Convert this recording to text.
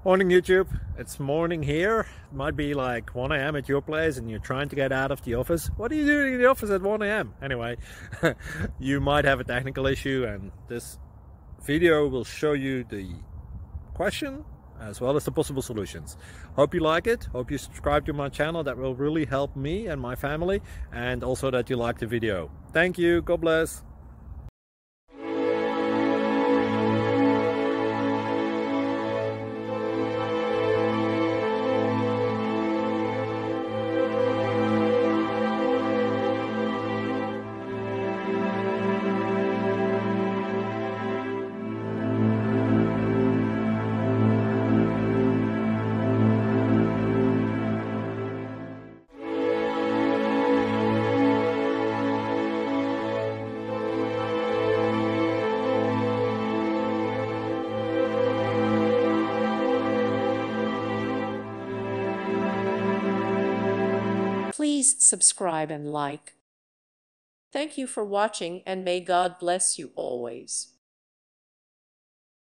Morning YouTube, it's morning here. It might be like 1 a.m. at your place and you're trying to get out of the office. What are you doing in the office at 1 a.m? Anyway, you might have a technical issue and this video will show you the question as well as the possible solutions. Hope you like it, hope you subscribe to my channel. That will really help me and my family, and also that you like the video. Thank you, God bless. Please subscribe and like. Thank you for watching, and may God bless you always.